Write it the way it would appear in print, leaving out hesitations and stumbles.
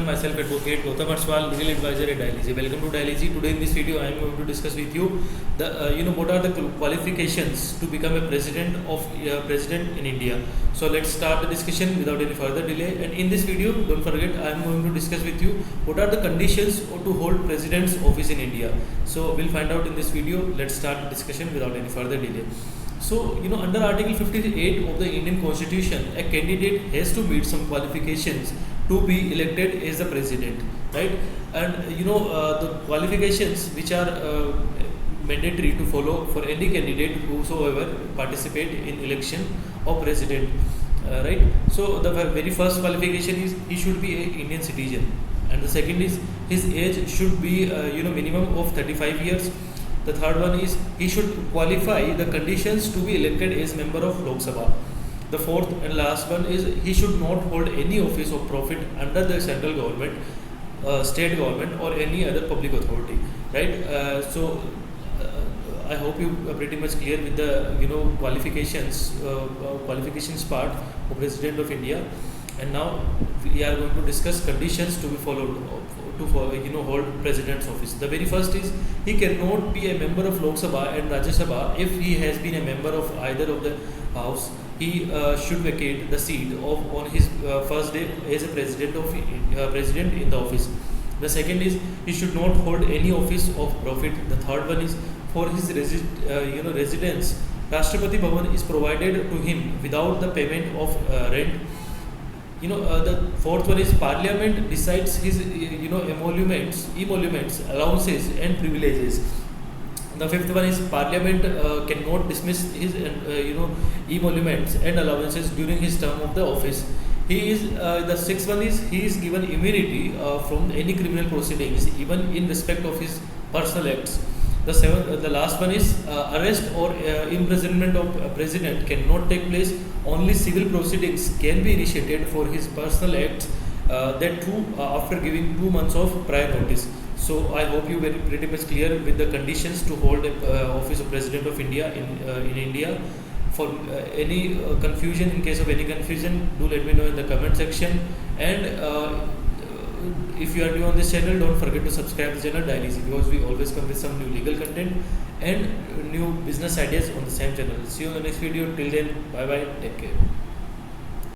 myself Advocate Gautam Arswal, legal advisor at Dialyzy. Welcome to Dialyzy. Today in this video, I am going to discuss with you the what are the qualifications to become a president in India. So let's start the discussion without any further delay. And in this video, don't forget, I am going to discuss with you what are the conditions to hold president's office in India. So we'll find out in this video. Let's start the discussion without any further delay. So, under Article 58 of the Indian Constitution, a candidate has to meet some qualifications to be elected as the president, right? And the qualifications which are mandatory to follow for any candidate whosoever participate in election of president, right? So the very first qualification is he should be an Indian citizen, and the second is his age should be minimum of 35 years. The third one is he should qualify the conditions to be elected as member of Lok Sabha. The fourth and last one is he should not hold any office of profit under the central government, state government, or any other public authority. Right? I hope you are pretty much clear with the qualifications part of President of India. And now we are going to discuss conditions to be followed to hold president's office. The very first is he cannot be a member of Lok Sabha and Rajya Sabha if he has been a member of either of the house. He should vacate the seat on his first day as a president in the office. The second is he should not hold any office of profit. The third one is for his residence, Rashtrapati Bhavan is provided to him without the payment of rent. The fourth one is Parliament decides his emoluments, allowances and privileges. The fifth one is Parliament cannot dismiss his emoluments and allowances during his term of the office. The sixth one is he is given immunity from any criminal proceedings, even in respect of his personal acts. The last one is arrest or imprisonment of president cannot take place. Only civil proceedings can be initiated for his personal acts, that too after giving 2 months of prior notice. So I hope you were pretty much clear with the conditions to hold the office of President of India in India. For any confusion, in case of any confusion, do let me know in the comment section. And if you are new on this channel, don't forget to subscribe to the channel Dialyzy, because we always come with some new legal content and new business ideas on the same channel. See you in the next video. Till then, bye bye, take care.